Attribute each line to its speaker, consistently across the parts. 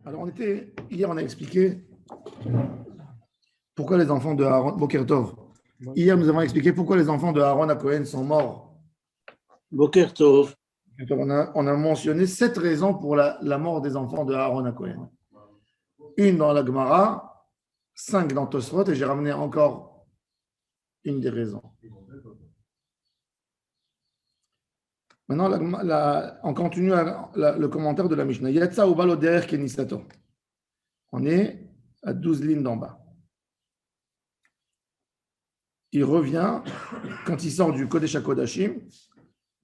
Speaker 1: Alors, hier, on a expliqué pourquoi les enfants de Aaron, Boker Tov. Hier, nous avons expliqué pourquoi les enfants de Aaron à Cohen sont morts.
Speaker 2: Boker Tov.
Speaker 1: On a mentionné 7 raisons pour la mort des enfants de Aaron à Cohen. Une dans la Gemara, 5 dans Tosfot, et j'ai ramené encore une des raisons. Maintenant, on continue le commentaire de la Mishnah. Yatsa ou baloder kenisato. On est à 12 lignes d'en bas. Il revient, quand il sort du Kodesh HaKodashim,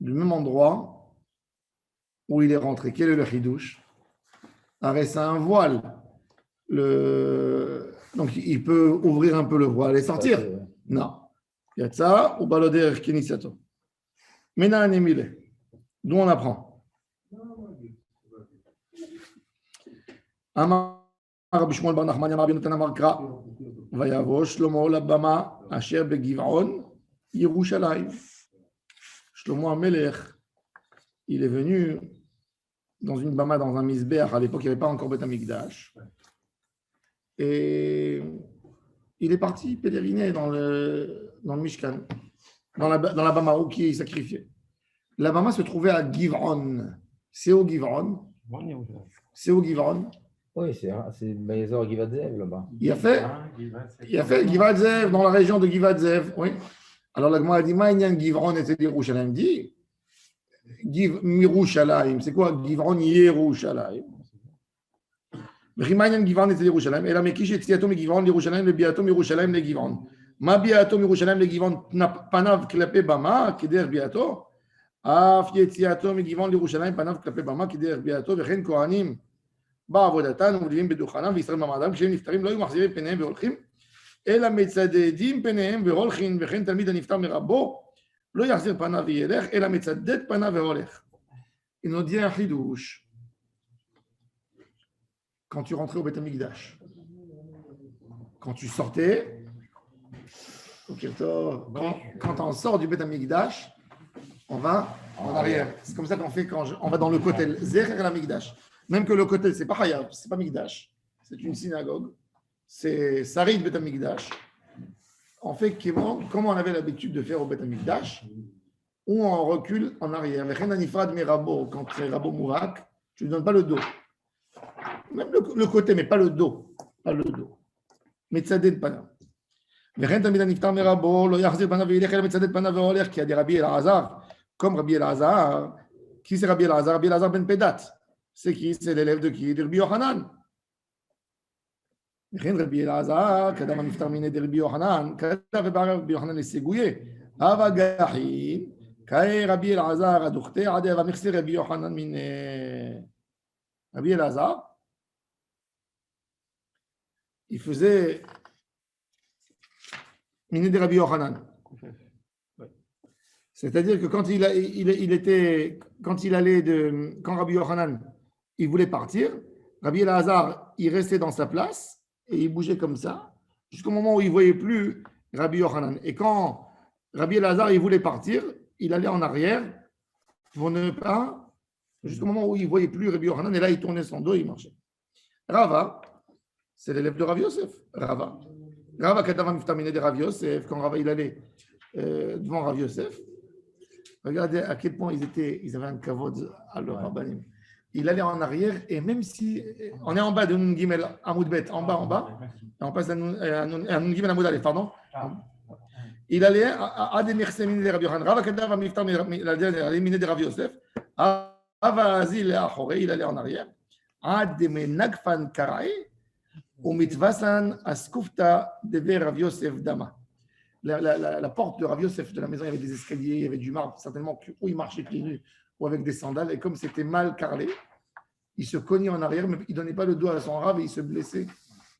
Speaker 1: du même endroit où il est rentré. Quel est le chidouche? C'est un voile. Donc, il peut ouvrir un peu le voile et sortir. Non. Yatsa ou baloder kenisato. Mena anemile. D'où on apprend. Amar Rabbi Shmuel bar Nachmania Rabbi Natan Amar Kra Vayavo Shlomo Labama Asher Begiv'on Yerushalayim. Shlomo HaMelech, il est venu dans une bama, dans un misbeach. À l'époque, il n'y avait pas encore Beth Amikdash. Et il est parti pèleriner dans le Mishkan, dans la bama où qui est sacrifié. La bama se trouvait à Giv'on. C'est au Giv'on. C'est au Giv'on.
Speaker 3: Oui, c'est Maïzor Givat Zev là-bas.
Speaker 1: Il a fait Givat Zev dans la région de Givat Zev. Oui. Alors la Gemara a dit Maïnyan Giv'on et c'est Yerushalayim. Dit Mirushalayim. C'est quoi Giv'on Yerushalayim? Maïnyan Giv'on et c'est Yerushalayim. Et la Mekish et Tziato mi Giv'on Yerushalayim le Biato Yerushalayim le Giv'on. Ma Biato Yerushalayim le Giv'on panav klape bama keder Biato. Af Yetziato mi Giv'on Yerushalayim panav klape bama keder Biato vechen Kohanim. בעבודתן ומודיעים בדוכנם וישראל במעמדם כשהם נפטרים לא היו מחזירים פניהם והולכים אלא מצדדים פניהם והולכים וכן תלמיד הנפטר מרבו לא יחזיר פניו וילך אלא מצדד פניו והולך. Il nous dit un chidouche quand tu rentrais au Beth Amikdash, quand tu sortais quand on sort du Beth Amikdash, on va en arrière. C'est comme ça qu'on fait quand on va dans le côté Zecher l'Amikdash. Même que le côté, c'est pas Hayav, c'est pas Mikdash, c'est une synagogue, c'est Sarid Bet Amikdash. On fait comment on avait l'habitude de faire au Bet Amikdash, où on recule en arrière. Quand c'est Rabo Mourak, tu ne donnes pas le dos. Même le côté, mais pas le dos. Pas le dos. Metzaded Pana. Qui a des Rabbi El-Hazar, comme Rabbi El-Hazar. Qui c'est Rabbi El-Hazar? Rabbi El-Hazar ben Pedat. C'est qui? C'est l'élève de qui? De Rabbi Yochanan. Rabbi Elazar, Kadam Amiftar Mine de Rabbi Yochanan, Kadam Rabbi Yochanan est ségouillé. Avagahi, Kae Rabbi Elazar, Adoukte, Ade Avamirse Rabbi Yochanan Mine. Rabbi Elazar, il faisait Mine de Rabbi Yochanan. C'est-à-dire que quand quand Rabbi Yochanan il voulait partir, Rabbi Elazar il restait dans sa place et il bougeait comme ça jusqu'au moment où il ne voyait plus Rabbi Yochanan. Et quand Rabbi Elazar il voulait partir, il allait en arrière pour ne pas, jusqu'au moment où il ne voyait plus Rabbi Yochanan, et là il tournait son dos et il marchait. Rava, c'est l'élève de Rav Yosef. Rava Kadava Miftamine de Rav Yosef, quand Rava il allait devant Rav Yosef. Regardez à quel point ils avaient un kavod à leur rabbanim. Il allait en arrière et même si on est en bas de Nun Gimel Amoudbet, en bas, et on passe à Nun Gimel Amoud Aleph, pardon. Il allait à des Mirsemine de Rabbi Yochanan. Rav Kadava Miftam Mine de Rav Yosef. Avazil Achoré, il allait en arrière. Ad de Menagfan Karae ou Mitvasan Askufta de Rav Yosef Dama. La porte de Rav Yosef de la maison, il y avait des escaliers, il y avait du marbre, certainement, où il marchait pieds nus ou avec des sandales. Et comme c'était mal carrelé, il se cognait en arrière, mais il ne donnait pas le dos à son Rav et il se blessait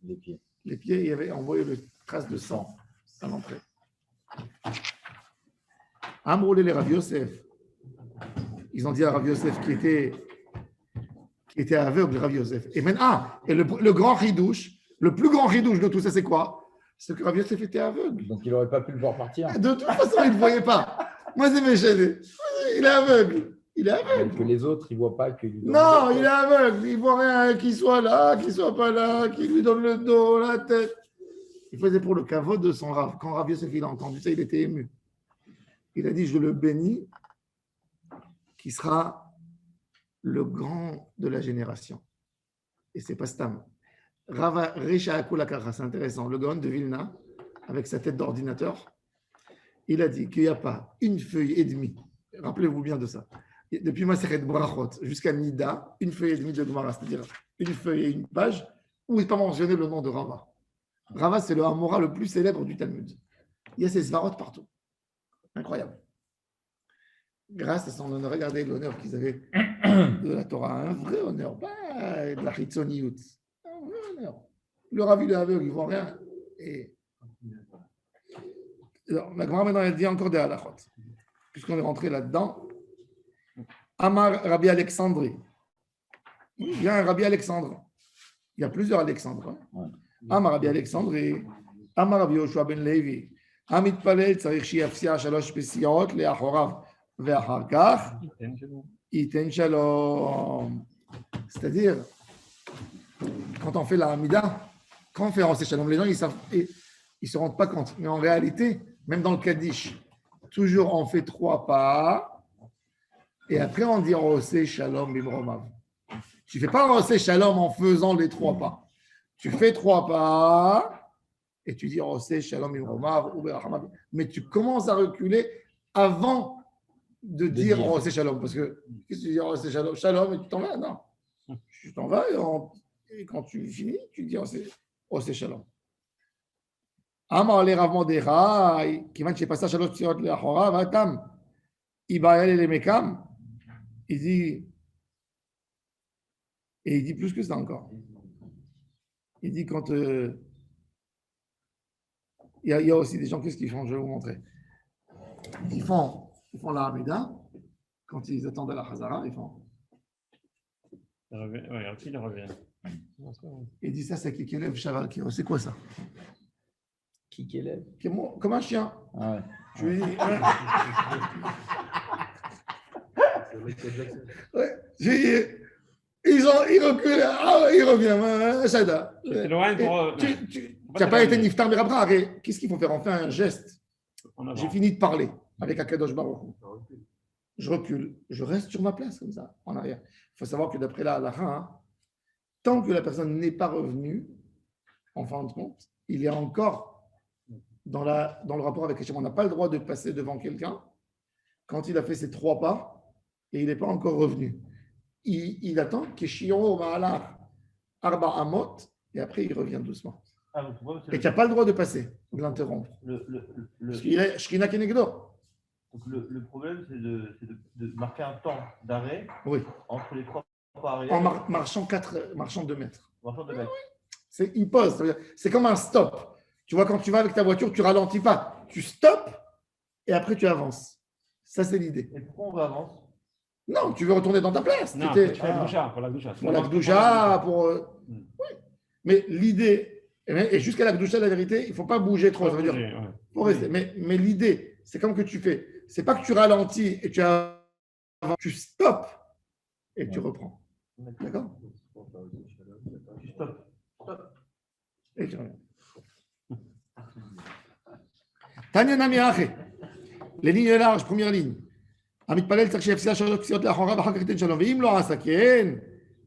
Speaker 1: les pieds. Il avait envoyé le trace de sang à l'entrée. Amroulé les Rav Yosef. Ils ont dit à Rav Yosef qui était aveugle, Rav Yosef. Et maintenant, le grand ridouche, le plus grand ridouche de tout ça, c'est quoi? C'est que Rav Yosef était aveugle.
Speaker 3: Donc, il n'aurait pas pu le voir partir.
Speaker 1: De toute façon, il ne le voyait pas. Moi, c'est mes chaînes. Il est aveugle. Il est aveugle.
Speaker 3: Que les autres, ils ne voient pas que.
Speaker 1: Non, il est aveugle. Il ne voit rien, qu'il soit là, qu'il ne soit pas là, qu'il lui donne le dos, la tête. Il faisait pour le caveau de son Rav. Quand Rav Yosef il a entendu ça, il était ému. Il a dit, je le bénis, qui sera le grand de la génération. Et c'est pas Stam. Rav Risha Akulakara, c'est intéressant. Le Gaon de Vilna, avec sa tête d'ordinateur, il a dit qu'il n'y a pas une feuille et demie. Rappelez-vous bien de ça. Depuis Maseret Brachot jusqu'à Nida, une feuille et demie de Gemara, c'est-à-dire une feuille et une page, où il n'est pas mentionné le nom de Rava. Rava, c'est le Hamora le plus célèbre du Talmud. Il y a ses svarot partout. Incroyable. Grâce à son honneur, regardez l'honneur qu'ils avaient de la Torah, un vrai honneur, pas de la Chitzoniout. Un vrai honneur. Le Rav, il est aveugle, il ne voit rien. Et... Alors, la Gemara maintenant, elle dit encore des halachot. Puisqu'on est rentré là-dedans. Amar Rabbi Alexandre. Il y a un Rabbi Alexandre. Il y a plusieurs Alexandres. Amar Rabbi Alexandre. Amar Rabbi Yoshua ben Levi. Amit Palel, tzarich shiafsia shalosh pesiot le'achorav ve'achar kach iten shalom. C'est-à-dire, quand on fait la Hamida, quand on fait Rosé Shalom, les gens ils ne se rendent pas compte. Mais en réalité, même dans le Kaddish, toujours on fait 3 pas. Et après, on dit Rosé Shalom Bimromav. Tu ne fais pas Rosé Shalom en faisant les 3 pas. Tu fais 3 pas et tu dis Rosé Shalom Bimromav. Mais tu commences à reculer avant de dire Rosé Shalom. Parce que qu'est-ce que tu dis Rosé Shalom? Shalom et tu t'en vas? Non. Tu t'en vas et quand tu finis, tu dis Rosé Shalom. Amar le Rav Mordechai, kivan shepasa shalosh psiot le'achorav hatam ibayel lemekam. Il dit, et il dit plus que ça encore. Il dit quand il y a aussi des gens, qu'est-ce qu'ils font? Je vais vous montrer. Ils font la Hamida, quand ils attendent la Chazara, ils font.
Speaker 4: Il revient.
Speaker 1: Il dit ça, c'est Kikelev Shaval. C'est quoi ça?
Speaker 3: Kikelev.
Speaker 1: Comme un chien.
Speaker 3: Ah ouais.
Speaker 1: Je lui dis. Ouais, il recule, il revient, Shada. Tu n'as pas été Niftar Mirabra, qu'est-ce qu'il faut faire? On fait un geste. J'ai fini de parler avec Akadosh Baruch. Je recule, je reste sur ma place comme ça, en arrière. Il faut savoir que d'après la halakha, tant que la personne n'est pas revenue, en fin de compte, il est encore dans le rapport avec Hachem. On n'a pas le droit de passer devant quelqu'un quand il a fait ses 3 pas. Et il n'est pas encore revenu. Il attend que Shiro Ma'ala Arba Amot, et après il revient doucement. Et tu n'as pas le droit de passer, de l'interrompre. Parce qu'il est Shkina Kenegdo.
Speaker 5: Donc le problème, c'est de marquer un temps d'arrêt entre les 3 pas arrière.
Speaker 1: En marchant 2 mètres.
Speaker 5: Marchant 2 mètres.
Speaker 1: C'est une pause. C'est comme un stop. Tu vois, quand tu vas avec ta voiture, tu ralentis pas. Tu stops et après tu avances. Ça, c'est l'idée.
Speaker 5: Et pourquoi on va avancer?
Speaker 1: Non, tu veux retourner dans ta place.
Speaker 4: Non, tu fais pour la Gdoucha.
Speaker 1: Pour la Gdoucha, oui. Mais l'idée, et jusqu'à la Gdoucha, la vérité, il ne faut pas bouger trop. Ça veut dire, faut rester. Mais l'idée, c'est comme que tu fais. C'est pas que tu ralentis et tu stops et tu reprends. D'accord?
Speaker 5: Tu stops.
Speaker 1: Et tu reviens. Tanya Namiache. Les lignes larges, première ligne. המתפלל צריך שיפסיע 3 פסיעות לאחוריו ואחר כך ייתן שלום, ואם לא עשה כן,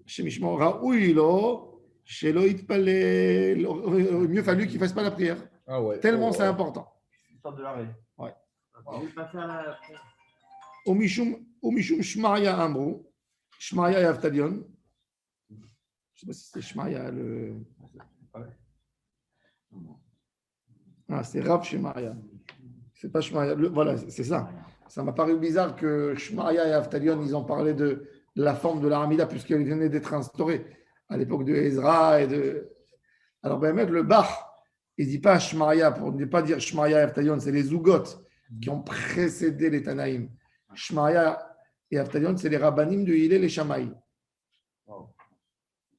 Speaker 1: השם ישמור, ראוי לו שלא יתפלל, mieux fallu qu'il ne fasse pas la prière.
Speaker 3: Ah ouais.
Speaker 1: Tellement c'est important.
Speaker 5: Sorte de l'arrêt.
Speaker 1: Ouais.
Speaker 2: Il va pas faire la.
Speaker 1: ומשום שמעיה אמרו, שמעיה et Avtalion, je ne sais pas si c'est Shmaya le... Ah, c'est Rav Shemaya. C'est pas Shmaya. Voilà, c'est ça. Ça m'a paru bizarre que Shmaya et Avtalion, ils ont parlé de la forme de la Hamida, puisqu'elle venait d'être instaurée à l'époque de Ezra. Alors, ben, le Bach, il ne dit pas Shmaya, pour ne pas dire Shmaya et Avtalion, c'est les Zougot qui ont précédé les Tanaïm. Shmaya et Avtalion, c'est les Rabbanim de Hillel et Shammai.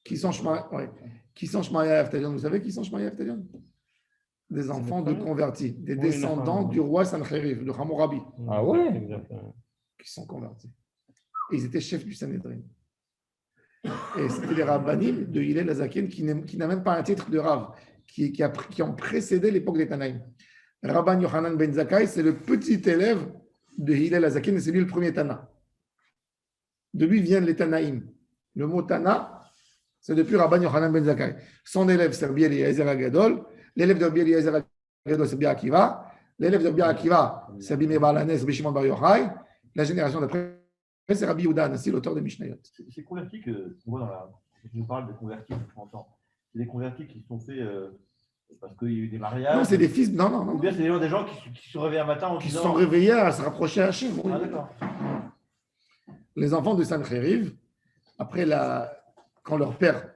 Speaker 1: Qui sont Shmaya, et Avtalion? Vous savez qui sont Shmaya et Avtalion? Des enfants de convertis, des descendants du roi Sancheriv, de Hammurabi.
Speaker 3: Ah ouais?
Speaker 1: Qui sont convertis. et ils étaient chefs du Sanhédrin. Et c'était les rabbanim de Hillel Azaken qui n'a même pas un titre de Rav, qui ont précédé l'époque des Tanaïm. Rabban Yochanan ben Zakkai, c'est le petit élève de Hillel Azaken et c'est lui le premier Tana. De lui viennent les Tanaïm. Le mot Tana, c'est depuis Rabban Yochanan ben Zakkai. Son élève, c'est Rabbi Eliezer Agadol. L'élève de Rabbi Eliezer Agadol, c'est Rabbi Akiva. L'élève de Rabbi Akiva, c'est Rabbi Meir Baal Hanès, Rabbi Shimon Bar Yochai. La génération d'après, c'est Rabbi Yehuda Hanassi, l'auteur des Mishnayot.
Speaker 5: Ces convertis qu'on voit dans la. Quand tu nous parles des convertis depuis 30 ans, c'est des convertis qui se sont faits parce qu'il y a eu des mariages.
Speaker 1: Non, c'est des fils. Non.
Speaker 5: Ou bien c'est des gens qui se réveillent un matin en
Speaker 1: qui se
Speaker 5: disant.
Speaker 1: sont réveillés à se rapprocher à Hachem.
Speaker 5: Ah, d'accord.
Speaker 1: Les enfants de Sancheriv, après quand leur père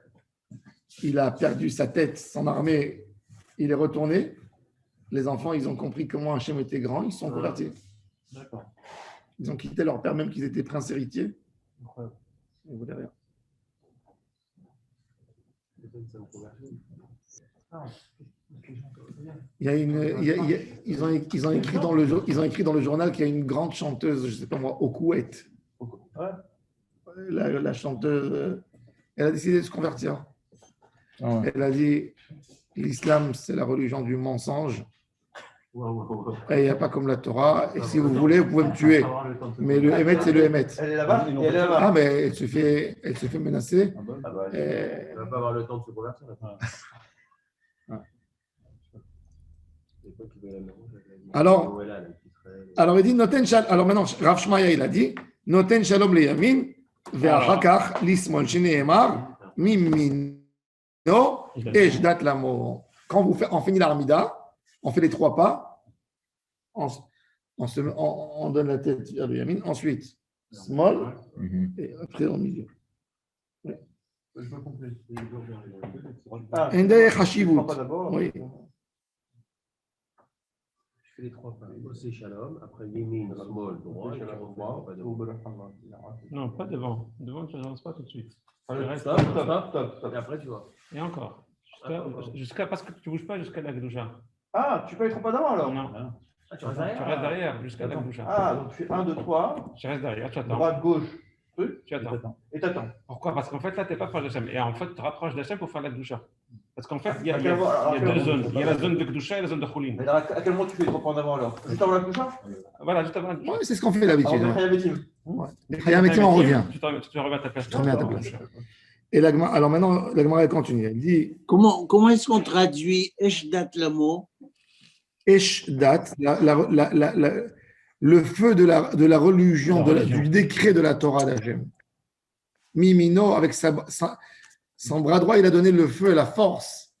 Speaker 1: il a perdu sa tête, son armée, il est retourné. Les enfants, ils ont compris comment Hachem était grand, ils se sont convertis.
Speaker 5: D'accord.
Speaker 1: Ils ont quitté leur père, même qu'ils étaient princes héritiers.
Speaker 5: Incroyable.
Speaker 1: Ils ne voulaient rien. Ils ont écrit dans le journal qu'il y a une grande chanteuse, je ne sais pas moi, au Koweït.
Speaker 5: Ouais.
Speaker 1: La chanteuse, elle a décidé de se convertir.
Speaker 3: Ah ouais.
Speaker 1: Elle a dit l'islam, c'est la religion du mensonge. Et il n'y a pas comme la Torah. Et si vous voulez, vous pouvez me tuer. Mais le Hémet, c'est le Hémet.
Speaker 5: Elle est là-bas. Elle est là-bas.
Speaker 1: Ah, mais elle se fait menacer.
Speaker 2: Elle ne va pas avoir le temps de se convertir.
Speaker 1: Alors, il dit Noten Shalom. Alors maintenant, Rav Shmaya, il a dit Noten Shalom le Yamin, ve'achakach lismol sheneemar mimino ejdat lamo. Quand on finit l'Armida, on fait les 3 pas, on donne la tête vers le Yamin, ensuite small, et après au milieu. Ende Hashivut. Oui.
Speaker 2: Je fais les 3 pas. C'est Shalom, après Yémin, Small, droit, et
Speaker 4: Non, pas devant. Devant, tu ne lances pas tout de suite.
Speaker 2: Stop. Et après, tu vois.
Speaker 4: Et encore. Parce que tu ne bouges pas jusqu'à la Gdoucha.
Speaker 5: Ah, tu fais les 3 pas d'avant alors.
Speaker 4: Non.
Speaker 2: Ah, tu restes derrière.
Speaker 4: Tu restes derrière jusqu'à la Gdoucha.
Speaker 5: Ah, donc tu fais 1, 2, 3.
Speaker 4: Tu restes derrière, tu attends.
Speaker 5: Droite, gauche, truc.
Speaker 4: Tu attends.
Speaker 5: Et t'attends.
Speaker 4: Pourquoi? Parce qu'en fait, là, tu n'es pas proche d'Hachem. Et en fait, tu te rapproches d'Hachem pour faire la Gdoucha. Parce qu'en fait, il y a 2 zones. Il y a la zone de Gdoucha et la zone de Choulin.
Speaker 5: Mais à quel moment tu fais les 3 pas en avant alors? Juste avant la couche?
Speaker 4: Voilà, juste avant.
Speaker 1: Oui, c'est ce qu'on fait d'habitude.
Speaker 4: Chayametim,
Speaker 1: on revient.
Speaker 4: Tu te remets à ta place.
Speaker 1: Tu te remets à ta place. Et alors maintenant, la Gemara continue. Elle dit
Speaker 6: Comment est-ce qu'on traduit Eshdat Lamo?
Speaker 1: Eshdat, le feu de la religion, du décret de la Torah d'Hachem. Mimino, avec son bras droit, il a donné le feu et la force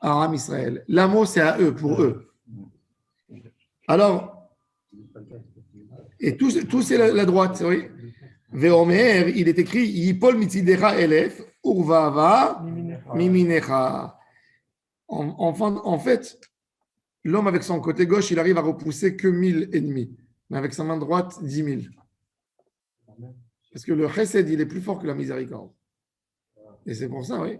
Speaker 1: à Aram Israël. L'amo, c'est à eux, pour eux. Alors, et tout c'est la droite, oui. Veomer, il est écrit Yipol mitzidecha elef, urvava miminecha. En fait, l'homme avec son côté gauche, il arrive à repousser que 1000 ennemis, mais avec sa main droite, 10 000. Parce que le chesed, il est plus fort que la miséricorde. Et c'est pour ça, oui.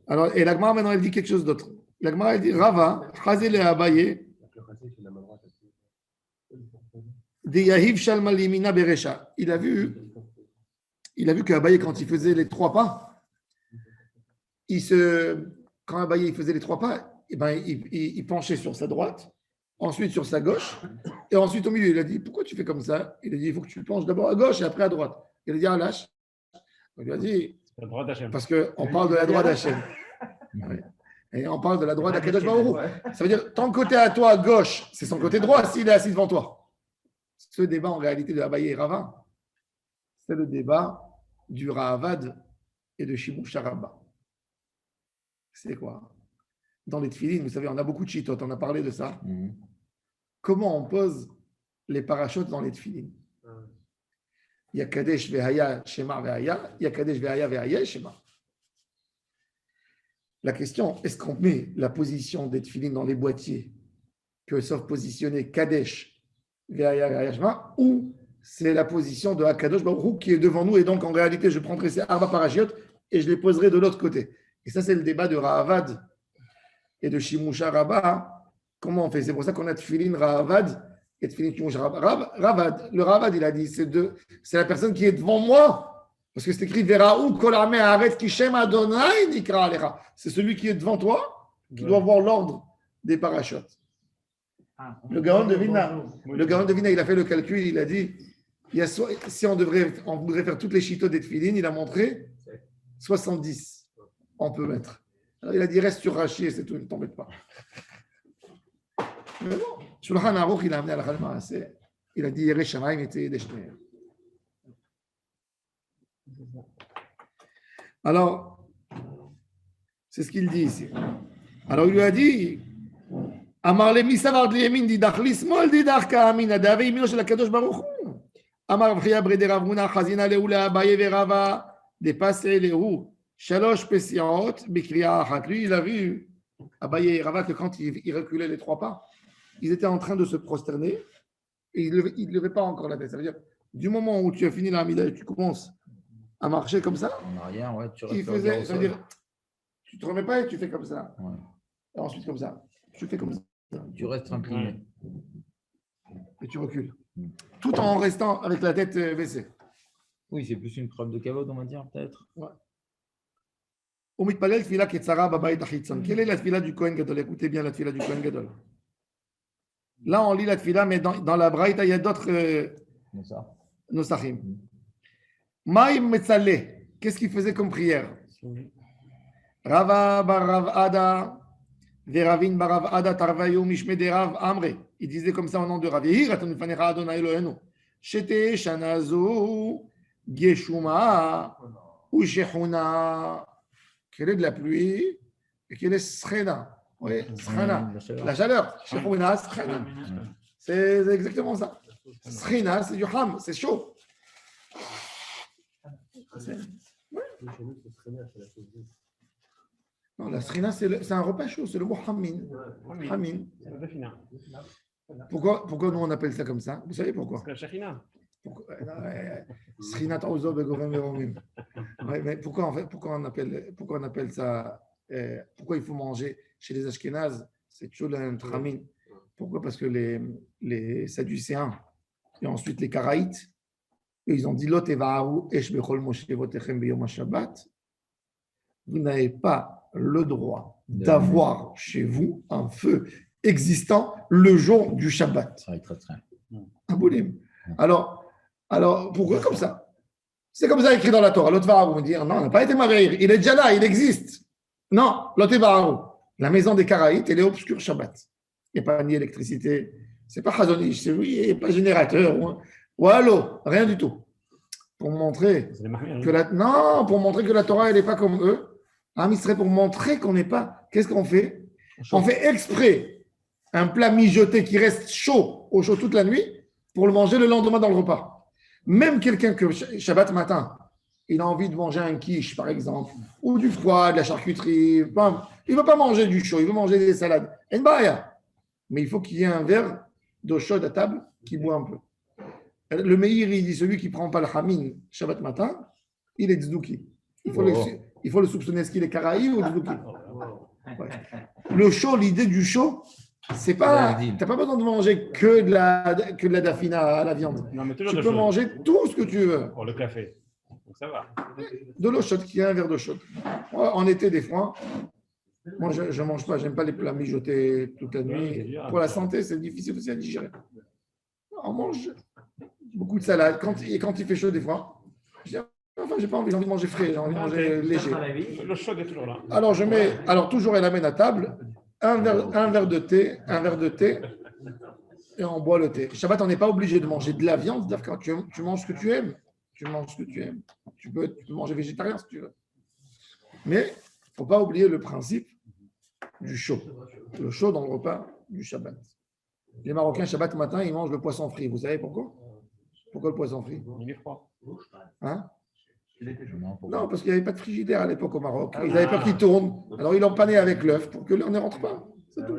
Speaker 1: Alors, et la Gemara, maintenant, elle dit quelque chose d'autre. La Gemara, elle dit Rava, chazele abaye, de Yahiv Shalma Limina Beresha. Il a vu qu'Abaye, quand il faisait les 3 pas, quand Abaye il faisait les 3 pas, il penchait sur sa droite, ensuite sur sa gauche, et ensuite au milieu. Il a dit, pourquoi tu fais comme ça? Il a dit, il faut que tu penches d'abord à gauche et après à droite. Il a dit, ah, lâche. Il a dit, parce qu'on parle de la droite d'Hachem. Et on parle de la droite d'Akadosh Baruch Hu. Ça veut dire, ton côté à toi, à gauche, c'est son côté droit s'il est assis devant toi. Ce débat, en réalité, de Abaye et Rava, c'est le débat du Rahavad et de Shimon Sharabba. C'est quoi? Dans les tefilines, vous savez, on a beaucoup de chitotes, on a parlé de ça. Comment on pose les parachutes dans les tefilines? Il y a Kadesh Vehaya, Shema Vehaya, il y a Kadesh Vehaya, Vehaya et Shema. La question, est-ce qu'on met la position des tefilines dans les boîtiers que sauf positionner Kadesh Vehaya, Vehaya, Shema, ou c'est la position de Akadosh Baruch Hu qui est devant nous, et donc en réalité, je prendrai ces Arba parachutes et je les poserai de l'autre côté. Et ça, c'est le débat de Rahavad et de Shimusha Rabba. Comment on fait? C'est pour ça qu'on a Tfilin Rahavad et tefillin qui mangent Ravad. Le Ravad, il a dit, c'est la personne qui est devant moi. Parce que c'est écrit Veraou kol ameh haaretz ki shem Adonai nikra alecha. C'est celui qui est devant toi qui doit avoir l'ordre des parachutes. Le Gaon de Vilna, il a fait le calcul, il a dit, si on voudrait faire toutes les chitos des tefillin, il a montré 70, on peut mettre. Alors il a dit, reste sur Rachi et c'est tout, ne t'embête pas. Mais bon, Shulchan Aruch, il a amené à la Khalma, il a dit, Yerei Shamayim était Deshner. Alors, c'est ce qu'il dit ici. Alors il lui a dit, אמר למי סברת לימין דידך לשמאל דידך כאמינא דהווה ימינו של הקדוש ברוך הוא. אמר רב חייא ברי דרב הונא חזינא להו לאביי ורבא דפסעי להו שלוש פסיעות בקריאה אחת. Lui, il a vu Abaye et Rava que quand ils reculaient les 3 pas, ils étaient en train de se prosterner et ils ne levaient pas encore la tête. Ça veut dire, du moment où tu as fini la mida et tu commences à marcher comme ça,
Speaker 3: En arrière, ouais, tu
Speaker 1: il
Speaker 3: restes
Speaker 1: faisait, ça veut dire, tu ne te remets pas et tu fais comme ça.
Speaker 3: Ouais.
Speaker 1: Et ensuite comme ça. Tu fais comme ça.
Speaker 3: Tu restes incliné.
Speaker 1: Et tu recules. Tout en restant avec la tête baissée.
Speaker 3: Oui, c'est plus une preuve de kavod, on va dire, peut-être.
Speaker 1: ומתפלל תפילה קצרה בבית החיצון. Quelle est la tefila du Kohen Gadol? Écoutez bien la tefila du Kohen Gadol. Là, on lit la tefila, mais dans la Braïta, il y a d'autres nosachim. Maïm Metzaleh. Qu'est-ce qu'il faisait comme prière? Rava bar Rav Ada, Veravin bar Rav Ada, Tarvayu Mishme de Rav Amre. Il disait comme ça au nom de Rav Yehir, Atanu Fanecha Adonai Elohenu. Shete Shanazu, Geshuma, ou Shechuna. Quelle est de la pluie et quelle est Srena. Oui, Srena. La chaleur. Shechuna, Srena. C'est exactement ça. Srena, c'est du ham, c'est chaud. Non, la Srina, c'est un repas chaud, c'est le mot Hamin. Hamin. Pourquoi nous on appelle ça comme ça? Vous savez pourquoi?
Speaker 4: Parce que la Shekhinah.
Speaker 1: Srina Taouzo Begovem Veromim. Mais pourquoi on appelle ça? Pourquoi il faut manger chez les Ashkénazes? C'est Tchoulin Tramin. Pourquoi? Parce que les Sadducéens et ensuite les Karaïtes, ils ont dit Lot Evaharu Esh Bechol Moshe Votechem Beyom Shabbat. Vous n'avez pas le droit d'avoir chez vous un feu existant le jour du Shabbat. Un boulim. Alors, pourquoi comme ça? C'est comme ça écrit dans la Torah. L'autre va vous dire, non, on n'a pas été marié. Il est déjà là, il existe. Non, l'autre va la maison des Karaïtes, elle est obscure Shabbat. Il n'y a pas ni électricité. C'est pas chazonish, c'est oui, il n'y a pas générateur. Ou allô, rien du tout. Pour montrer que la Torah, elle n'est pas comme eux. Il serait pour montrer qu'on n'est pas. Qu'est-ce qu'on fait? On fait exprès un plat mijoté qui reste chaud, au chaud toute la nuit, pour le manger le lendemain dans le repas. Même quelqu'un que Shabbat matin, il a envie de manger un quiche, par exemple, ou du froid, de la charcuterie. Il ne veut pas manger du chaud, il veut manger des salades. Mais il faut qu'il y ait un verre d'eau chaude à table qui boit un peu. Le Meir, il dit celui qui ne prend pas le Hamin Shabbat matin, il est tzduki. Il faut le soupçonner, est-ce qu'il est karaï ou tzduki? Ouais. Le chaud, l'idée du chaud, c'est pas. Tu n'as pas besoin de manger que de la dafina à la viande. Non, mais tu peux manger tout ce que tu veux.
Speaker 4: Pour le café. Donc ça va.
Speaker 1: De l'eau chaude, qu'il y a un verre d'eau chaude. En été, des fois, moi, je ne mange pas, j'aime pas les plats mijotés toute la nuit. Pour la santé, c'est difficile aussi à digérer. On mange beaucoup de salade. Quand il fait chaud, des fois, j'ai pas envie, j'ai envie de manger frais, j'ai envie de manger léger.
Speaker 4: Le chaud est toujours là.
Speaker 1: Alors toujours, elle amène à table un verre de thé, et on boit le thé. Shabbat, on n'est pas obligé de manger de la viande, c'est-à-dire quand tu manges ce que tu aimes. Tu manges ce que tu aimes. Tu peux manger végétarien si tu veux. Mais il ne faut pas oublier le principe du chaud. Le chaud dans le repas du Shabbat. Les Marocains, Shabbat matin, ils mangent le poisson frit. Vous savez pourquoi? Pourquoi le poisson frit?
Speaker 4: Il est froid.
Speaker 1: Hein? Non, parce qu'il n'y avait pas de frigidaire à l'époque au Maroc. Ils avaient peur qu'il tourne. Alors ils l'ont pané avec l'œuf pour que l'œuf ne rentre pas. C'est tout.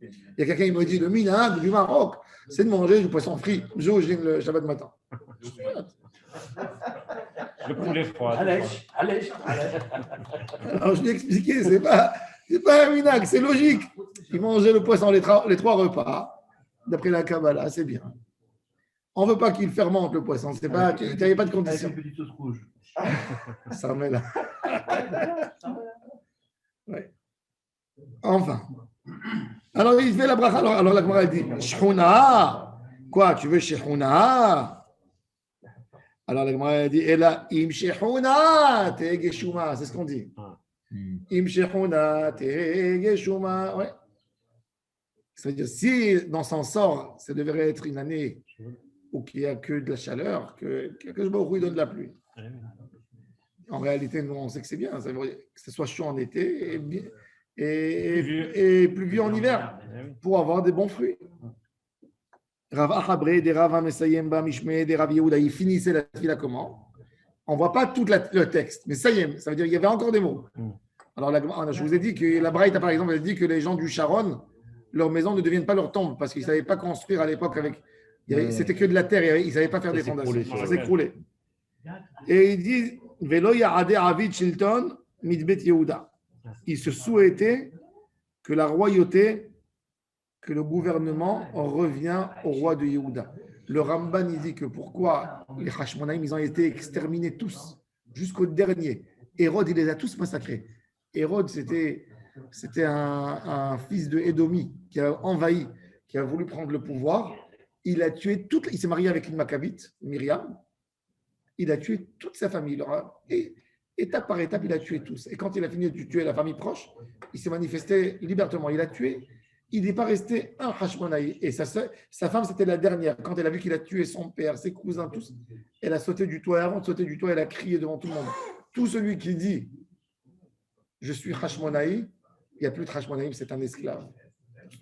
Speaker 1: Il y a quelqu'un qui me dit le minhag du Maroc, c'est de manger du poisson frit. Le Shabbat matin.
Speaker 4: Le poulet froid.
Speaker 5: Allège.
Speaker 1: Alors je lui ai expliqué, c'est pas un minhag, c'est logique. Ils mangeaient le poisson les 3 repas. d'après la Kabbalah, c'est bien. On ne veut pas qu'il fermente le poisson. C'est pas, il n'y avait pas de condition.
Speaker 5: Avec une petite sauce rouge.
Speaker 1: Ça remet là. Ouais. Enfin. Alors, il fait la bracha. Alors la Gemara dit Shchuna. Quoi, tu veux Shchuna? Alors la Gemara dit Ela im Shchuna te geshuma. C'est ce qu'on dit. Im Shchuna te geshuma. Ouais. Ça veut dire, si dans son sort, ça devrait être une année où il n'y a que de la chaleur, que je me donne de la pluie. En réalité, nous, on sait que c'est bien. Ça veut dire que ce soit chaud en été et pluvieux en hiver pour avoir des bons fruits. Rav Achabre, des Rav Mesayemba, Mishme, des Rav Yehuda, il finissait la fila comment? On ne voit pas tout le texte, mais Sayem, ça veut dire qu'il y avait encore des mots. Alors, je vous ai dit que la Braïta, par exemple, elle dit que les gens du Sharon, leurs maisons ne deviennent pas leur tombe parce qu'ils ne savaient pas construire à l'époque avec. C'était que de la terre, ils ne savaient pas faire des fondations. Ça s'écroulait. Et il dit Velo Ya'ade Avid Shilton Midbet Yehuda. Il se souhaitait que la royauté, que le gouvernement revient au roi de Yehuda. Le Ramban, il dit que pourquoi les Hashmonaïm, ils ont été exterminés tous, jusqu'au dernier. Hérode, il les a tous massacrés. Hérode, c'était un fils de Édomi qui a envahi, qui a voulu prendre le pouvoir. Il a tué il s'est marié avec une Maccabite, Myriam. Il a tué toute sa famille. Et étape par étape, il a tué tous. Et quand il a fini de tuer la famille proche, il s'est manifesté libertement. Il a tué. Il n'est pas resté un Hashmonaï. Et sa femme, c'était la dernière. Quand elle a vu qu'il a tué son père, ses cousins, tous, elle a sauté du toit. Et avant de sauter du toit, elle a crié devant tout le monde. Tout celui qui dit « Je suis Hashmonaï », il n'y a plus de Hashmonaïm, c'est un esclave.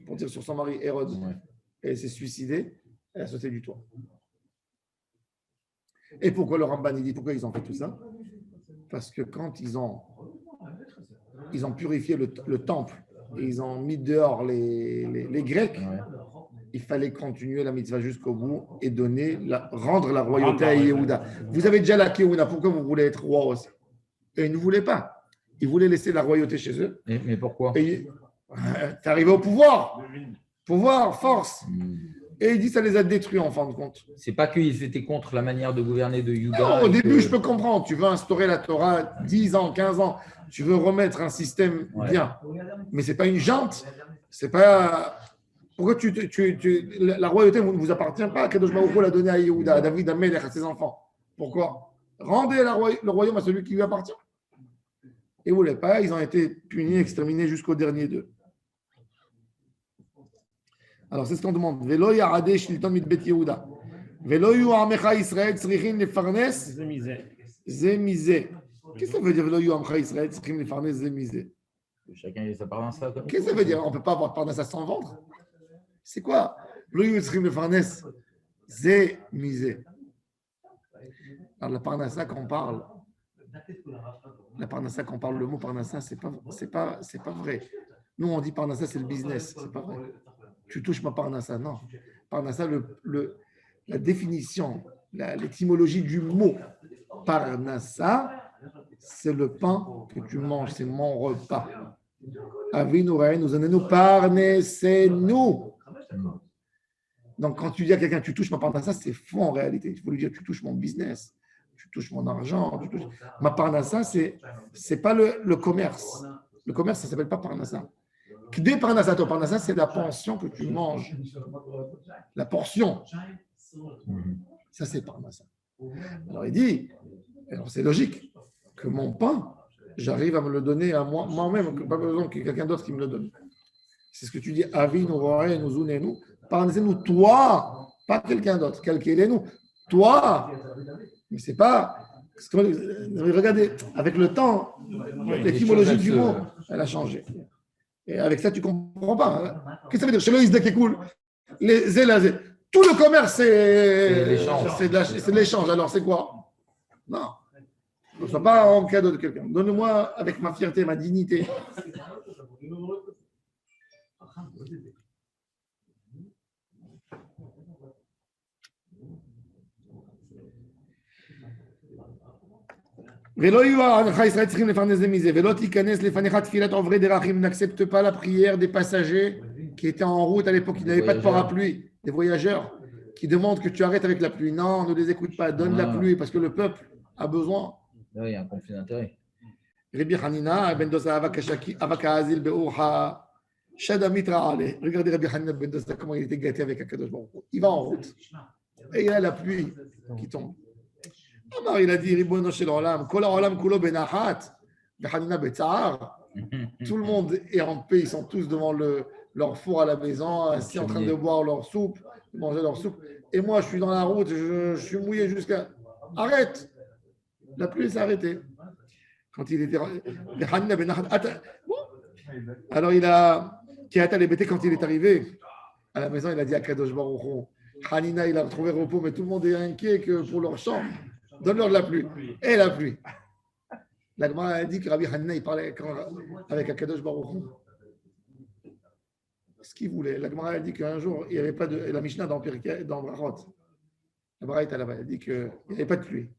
Speaker 1: Pour dire sur son mari Hérode. Elle s'est suicidée, elle a sauté du toit. Et pourquoi le Ramban dit pourquoi ils ont fait tout ça? Parce que quand ils ont purifié le temple et ils ont mis dehors les Grecs, il fallait continuer la mitzvah jusqu'au bout et rendre la royauté à Yehuda. Vous avez déjà la Keuna, pourquoi vous voulez être roi aussi? Et ils ne voulaient pas. Ils voulaient laisser la royauté chez eux.
Speaker 3: Mais pourquoi?
Speaker 1: T'es arrivé au pouvoir. Pouvoir, force. Et il dit ça les a détruits en fin de compte.
Speaker 3: C'est pas qu'ils étaient contre la manière de gouverner de Yuda.
Speaker 1: Non, au début, je peux comprendre. Tu veux instaurer la Torah 10 ans, 15 ans. Tu veux remettre un système bien. Mais ce n'est pas une junte. C'est pas. Pourquoi la royauté ne vous appartient pas? Kadosh Baruch Hu l'a donné à Yehuda, à David, à Melech, à ses enfants. Pourquoi? Rendez le royaume à celui qui lui appartient. Et vous ne voulez pas. Ils ont été punis, exterminés jusqu'au dernier d'eux. Alors, c'est ce qu'on demande. Velo ya'ade shilton mitbet Yehuda. Velo yu amecha Israël tzrichin lefarnes zemizé. Qu'est-ce que ça veut dire Velo yu amecha Israël tzrichin lefarnes zemizé?
Speaker 3: Chacun a sa parnassa.
Speaker 1: Qu'est-ce que ça veut dire? On ne peut pas avoir parnassa sans vendre. C'est quoi? Velo yu tzrichin lefarnes zemizé. Alors, la parnassa qu'on parle, le mot parnassa, c'est pas vrai. Nous, on dit parnassa, c'est le business. C'est pas vrai. Tu touches ma parnassa. Non. Parnassa, la définition, l'étymologie du mot parnassa, c'est le pain que tu manges, c'est mon repas. Avinu nous nous parnessez-nous. Donc, quand tu dis à quelqu'un, tu touches ma parnassa, c'est faux en réalité. Il faut lui dire, tu touches mon business, tu touches mon argent. Ma parnassa, c'est pas le commerce. Le commerce, ça ne s'appelle pas parnassa. Kdé parnassato, parnassa, c'est la pension que tu manges. La portion. Ça, c'est parnassa. Alors, il dit, alors c'est logique, que mon pain, j'arrive à me le donner à moi-même, que pas besoin qu'il y ait quelqu'un d'autre qui me le donne. C'est ce que tu dis, Avinu, nous unenu, parnassez-nous, toi, pas quelqu'un d'autre, nous toi. Mais c'est pas. Regardez, avec le temps, l'étymologie du mot, elle a changé. Et avec ça, tu ne comprends pas. Hein. Qu'est-ce que ça veut dire? Chez le Isdek est cool. Tout le commerce, c'est de l'échange. Alors, c'est quoi? Non. Ne sois pas en cadeau de quelqu'un. Donne-moi avec ma fierté, ma dignité. N'accepte pas la prière des passagers qui étaient en route à l'époque, ils n'avaient pas de parapluie. des voyageurs qui demandent que tu arrêtes avec la pluie. Non, ne les écoute pas, donne la pluie parce que le peuple a besoin.
Speaker 3: Là, il y a un conflit d'intérêts.
Speaker 1: Rabbi Hanina, ben Dosa Avaka Azil Be'urha, Shada Mitra Ale. Regardez Rabbi Hanina ben Dosa, comment il était gâté avec Akadosh Baruch Hu. Il va en route. Et il y a la pluie qui tombe. Amar, il a dit Ribono Shel Olam, Kol Olam Kulo Benahat, Hanina Betzahar. Tout le monde est en paix, ils sont tous devant leur four à la maison, assis en train de boire leur soupe, de manger leur soupe. Et moi, je suis dans la route, je suis mouillé jusqu'à. Arrête! La pluie s'est arrêtée. Quand il était. Alors il a. Quand il est arrivé à la maison, il a dit à Kadosh Baruch Hu, Hanina, il a retrouvé repos, mais tout le monde est inquiet que pour leur champ. Donne-leur de la pluie. Et la pluie. La Gemara a dit que Rabbi Hanina, il parlait avec Akadosh Baruch Hu. Ce qu'il voulait. La Gemara a dit qu'un jour, il n'y avait pas de. La Mishnah dans Brachot. La Braïta là-bas, elle a dit qu'il n'y avait pas de pluie.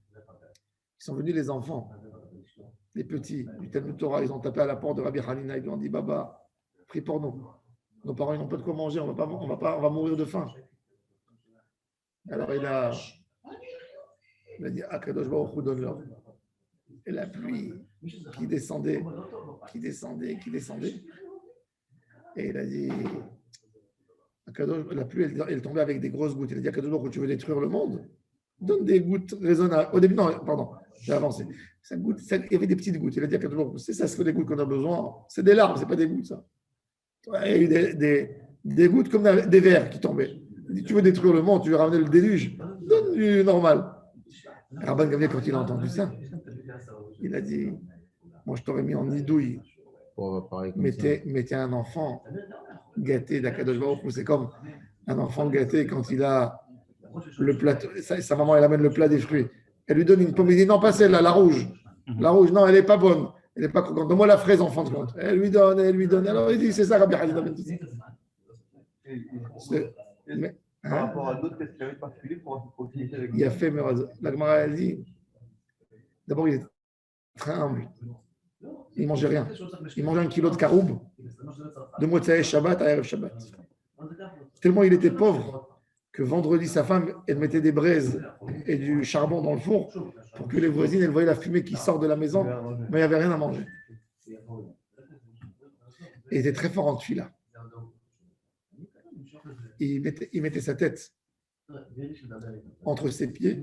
Speaker 1: Ils sont venus les enfants, les petits du Talmud Torah, ils ont tapé à la porte de Rabbi Hanina, ils lui ont dit Baba, prie pour nous. Nos parents ils n'ont pas de quoi manger, on va mourir de faim. Alors il a dit Akadosh Baruch Hu donne-leur. Et la pluie qui descendait. Et il a dit la pluie elle tombait avec des grosses gouttes. Il a dit Akadosh Baruch Hu, tu veux détruire le monde? Donne des gouttes raisonnables. Au début, non, pardon, j'ai avancé. Il y avait des petites gouttes. Il a dit c'est ça, c'est des gouttes qu'on a besoin. C'est des larmes, ce n'est pas des gouttes, ça. Il y a eu des gouttes comme des vers qui tombaient. Il dit tu veux détruire le monde, tu veux ramener le déluge, donne du normal. Rabban Gamliel, quand il a entendu ça, il a dit moi, je t'aurais mis en nidouille. Mettez un enfant gâté d'Akadosh Baruch Hu. C'est comme un enfant gâté quand il a le plat, sa maman, elle amène le plat des fruits. Elle lui donne une pomme. Il dit non, pas celle-là, la rouge. La rouge, non, elle n'est pas bonne. Elle n'est pas croquante. Donne-moi la fraise en fin de compte. Elle lui donne. Alors il dit c'est ça, Rabbi Hanina.
Speaker 5: Par rapport à d'autres, qu'est-ce qu'il y avait de particulier pour utiliser avec
Speaker 1: il a fait la Gemara a dit d'abord, il est très humble. Il ne mangeait rien. Il mangeait 1 kilo de caroube de Motzaï Shabbat à Erev Shabbat. Tellement il était pauvre que vendredi, sa femme, elle mettait des braises et du charbon dans le four pour que les voisines, elles voyaient la fumée qui sort de la maison, mais il n'y avait rien à manger. Et il était très fort en tuila. Il mettait sa tête entre ses pieds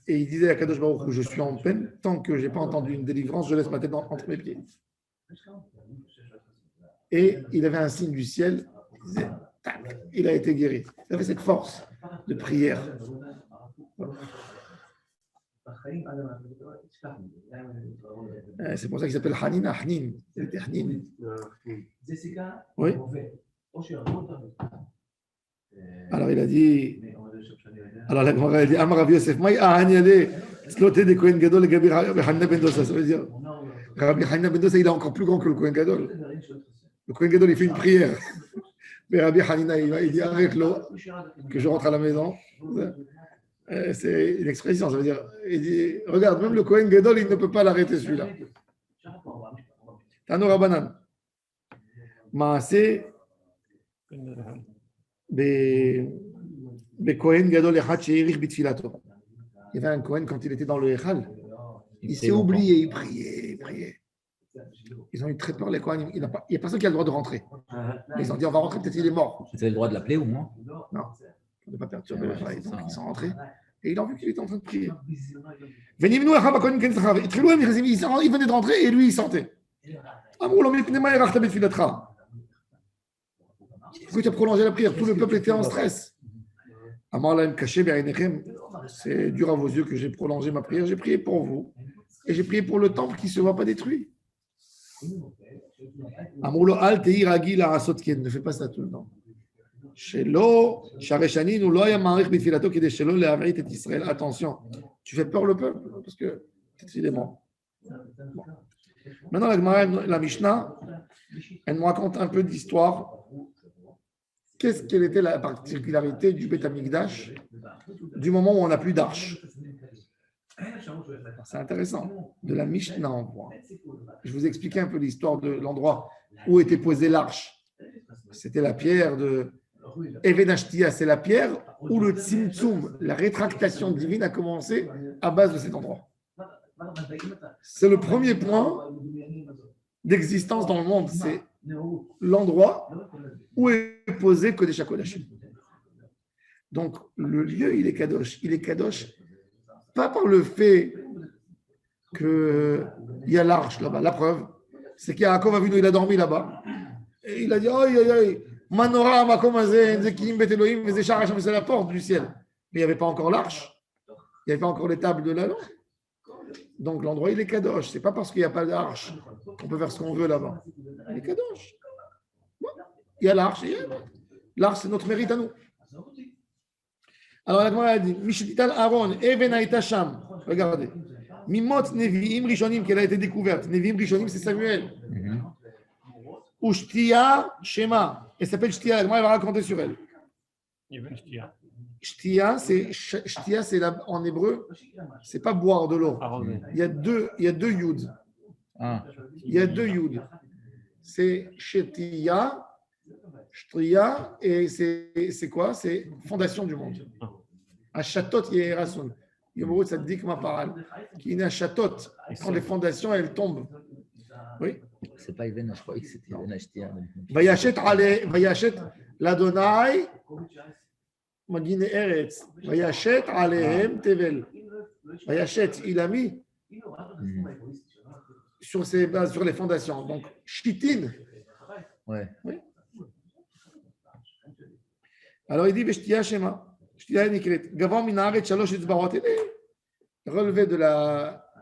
Speaker 1: et il disait à Kadosh Baruch Hu, je suis en peine, tant que je n'ai pas entendu une délivrance, je laisse ma tête entre mes pieds. Et il avait un signe du ciel, il disait, tac, il a été guéri. Il avait cette force de prière. C'est pour ça qu'il s'appelle Hanina, Hnin. Il était Hnin. Oui. Alors il a dit, alors la Gemara a dit, Amar Rav Yosef, Maï Ahanyale, Sloté de Kohen Gadol, et Gabi Hanina ben Dosa. Ça veut dire, Rabbi Hanina ben Dosa, il est encore plus grand que le Kohen Gadol. Le Kohen Gadol, il fait une prière. Mais Rabbi Hanina, il dit, arrête-le, que je rentre à la maison. C'est une expression, ça veut dire, il dit, regarde, même le Kohen Gadol, il ne peut pas l'arrêter celui-là. Tano Rabbanan. Maaseh, Kohen Gadol Echad She'erich B'Tfilato. Il y avait un Kohen quand il était dans le Echal. Il s'est oublié, il priait. Ils ont eu très peur, les Kohen. Il n'y a personne qui a le droit de rentrer. Ils ont dit on va rentrer, peut-être il est mort.
Speaker 3: Vous avez le droit de l'appeler ou moins?
Speaker 1: Non, on ne peut pas perturber le travail. Donc ils sont rentrés et ils ont vu qu'il était en train de prier. Il venait de rentrer et lui il sortait. Pourquoi tu as prolongé la prière? Tout le peuple était en stress. C'est dur à vos yeux que j'ai prolongé ma prière. J'ai prié pour vous. Et j'ai prié pour le temple qui ne se voit pas détruit. Ne fais pas ça tout le temps. Attention, tu fais peur le peuple parce que il est mort. Bon. Maintenant, la Mishnah, elle me raconte un peu d'histoire. Quelle était la particularité du Beth Amikdash du moment où on n'a plus d'arche? C'est intéressant. De la Mishnah, on voit. Je vous expliquais un peu l'histoire de l'endroit où était posée l'arche. C'était la pierre Even Ashtia, c'est la pierre où le Tzimtzum, la rétractation divine, a commencé à base de cet endroit. C'est le premier point d'existence dans le monde. C'est l'endroit où est posé Kodesh HaKodashim. Donc, le lieu, il est Kadosh. Il est Kadosh pas par le fait qu'il y a l'arche là-bas. La preuve, c'est qu'Yaakov a vu, il a dormi là-bas. Et il a dit, aïe, aïe, aïe, Manora, Makomazé, Zekim, Bet Elohim, Vezeshar, Hashem, c'est la porte du ciel. Mais il n'y avait pas encore l'arche. Il n'y avait pas encore les tables de la loi. Donc, l'endroit, il est Kadosh. Ce n'est pas parce qu'il n'y a pas d'arche qu'on peut faire ce qu'on veut là-bas. Il est Kadosh. Bon. Il y a l'arche. L'arche, c'est notre mérite à nous. Alors, la Gemara a dit, Mishtital Aaron, Even Aïta Sham. Regardez. Mimot Nevi'im Rishonim, qu'elle a été découverte. Nevi'im Rishonim, c'est Samuel. Ou Shtia Shema. Elle s'appelle Shtia. Elle va raconter sur elle. Shtia, c'est en hébreu, c'est pas boire de l'eau. Il y a deux yud. Il y a deux yud. C'est Shtia, Shtia, et c'est quoi? C'est fondation du monde. À Chatot Yeherason. Yomorot, ça dit que ma parole. Qui est à Chatot. Quand les fondations, elles tombent. Oui.
Speaker 3: C'est pas Even, je croyais que c'était Even Ashtia.
Speaker 1: Vayachet l'Adonai. Magine Eretz. Vayachet alehem tevel. Vayachet, il a mis sur ses bases, sur les fondations. Donc, Shitin.
Speaker 3: Ouais.
Speaker 1: Oui. Alors, il dit Veshtia Shema. Shtia Nikret. Gavam minaret shalosh etzbarot. Relevé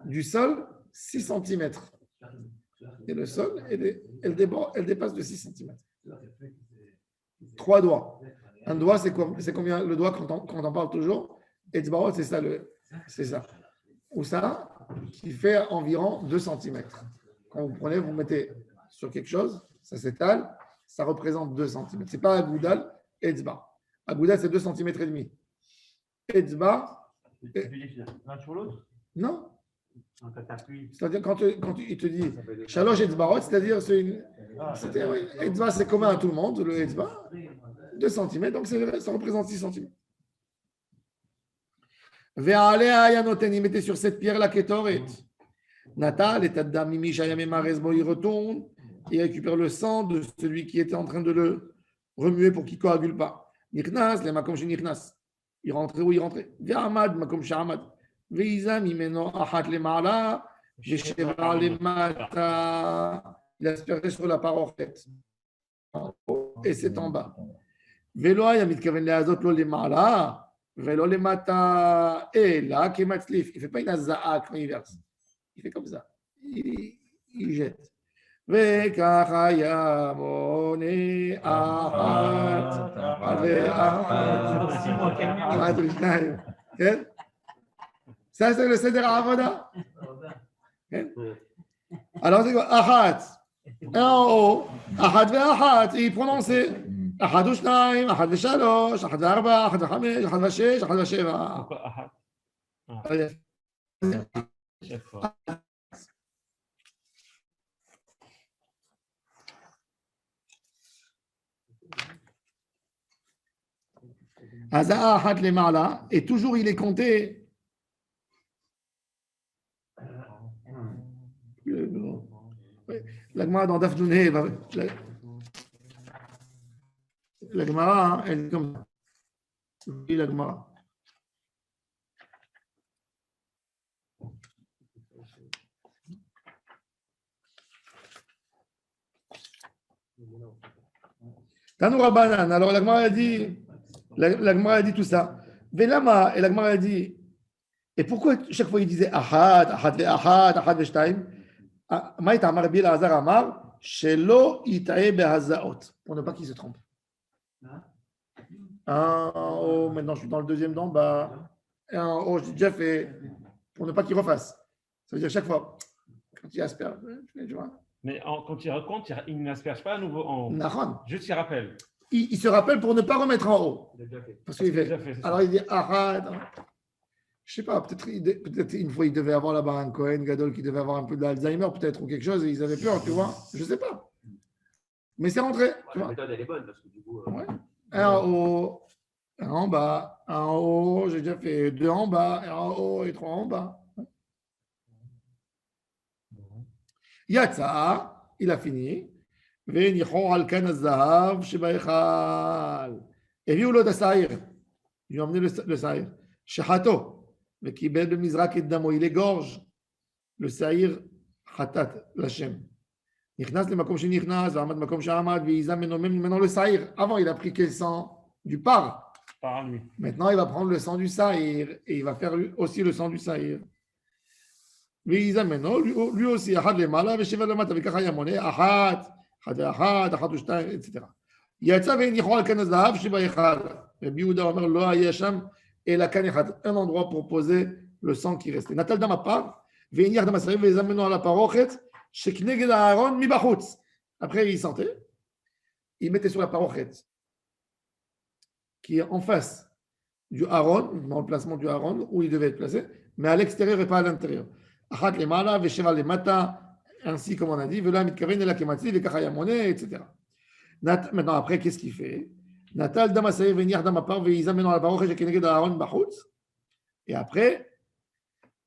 Speaker 1: du sol 6 cm. Et le sol, elle dépasse de 6 cm. 3 doigts. Un doigt, c'est combien le doigt quand on parle toujours? Etzbarot, c'est ça. C'est ça. Ou ça, qui fait environ 2 cm. Quand vous prenez, vous mettez sur quelque chose, ça s'étale, ça représente 2 cm. Ce n'est pas Agoudal, Etzba. Agoudal, c'est 2 cm et demi. Etzba.
Speaker 5: L'un sur l'autre?
Speaker 1: Non. C'est-à-dire quand il te dit Shalosh Etzbarot, c'est-à-dire Etzba, c'est commun à tout le monde, le Etzba, 2 cm, donc ça représente 6 cm. Ve'alea yanoten, il mettait sur cette pierre la Ketoret. Natal et Taddam Mimi Shayame Maresbo, il retourne et récupère le sang de celui qui était en train de le remuer pour qu'il ne coagule pas. Nichnas, les makom chez Nichnas. Il rentrait où il rentrait. Ve'amad, makom chez Amad. Ve'iza mimeno achat le ma'ala, vesheva le mata. Il aspergeait sur la parochet. Et c'est en bas. Ve'lo haya mitkaven le'azot lo le ma'ala, ve'lo le mata. Et là, kematzlif. Il ne fait pas une aza'a quand il verse. Il fait comme ça. Il jette. וככה ימונה אחת ושתיים. כן? Ça, c'est le Seder Avoda. Alors, c'est quoi? Achat. Un en haut. Achat ve'achat. Il prononçait. Achat ושניים, achat ושלוש, achat וארבע, achat וחמש, achat ושש, achat ושבע. Aza'a achat le ma'ala. Et toujours, il est compté. La Gemara dans Daf Dunhe, la Gemara, elle est comme ça. La Gemara. Tanoura Banan. Alors la Gemara a dit, a dit tout ça. Velama, et la Gemara a dit, et pourquoi chaque fois il disait Ahad, Ahad ve'Ahad, Ahad ve'Shtaim? Maïta Amar Rabbi Elazar Amar, Shelo itae behazaot, pour ne pas qu'il se trompe. Oh, maintenant je suis dans le deuxième d'en bas. Oh, j'ai déjà fait, pour ne pas qu'il refasse. Ça veut dire chaque fois, quand il asperge, tu vois.
Speaker 4: Mais quand il raconte, il n'asperge pas à nouveau en haut.
Speaker 1: Nahon.
Speaker 4: Juste il rappelle.
Speaker 1: Il se rappelle pour ne pas remettre en haut.
Speaker 4: Il a déjà fait.
Speaker 1: Parce qu'il fait. Alors il dit Ahad. Je ne sais pas, peut-être une fois, il devait avoir là-bas un Cohen Gadol qui devait avoir un peu d'Alzheimer, peut-être, ou quelque chose, et ils avaient peur, tu vois. Je ne sais pas. Mais c'est rentré.
Speaker 2: La méthode, elle est bonne, parce que du coup.
Speaker 1: Ouais. un en haut, un en bas, un en haut, j'ai déjà fait 2 en bas, un en haut et 3 en bas. Yatsa, il a fini. Venicho al kan zahav shebaichal. Et viu l'autre saïr. Ils lui ont emmené le saïr. Shehato. Mais qui bête de mizrak et damo, il égorge le saïr hatat, l'Hachem. Nichnas le makom shenichnas, v'amad makom she'amad, v'yizam maintenant le saïr. Avant, il a pris quel sang du par.
Speaker 4: Par lui.
Speaker 1: Maintenant, il va prendre le sang du saïr et il va faire aussi le sang du saïr. ויזמנו, lui aussi, אחד למעלה ושבע למטה, וככה היה מונה, אחת ושתיים, etc. יצא והניחו על כאן הזהב שבהיכל. רבי יהודה אומר, לא היה שם, אלא כאן אחד, un endroit pour poser le sang qui restait. נטל דם הפר, והניח דם השעיר, ויזמנו על הפרוכת, שכנגד הארון מבחוץ. Après, il sentait, il mettait sur la parochet, qui est en face du Aaron, dans le placement du Aaron, où il devait être placé, mais à l'extérieur et pas à l'intérieur. Achat lemala, vesheva lemata, ainsi comme on a dit, vela mitkaven ela kematzi, vekachaya moné, etc. Maintenant, après, qu'est-ce qu'il fait? Natal damasaïr venir damapar, veisa maintenant la parole, j'ai keneged Aaron bachutz. Et après,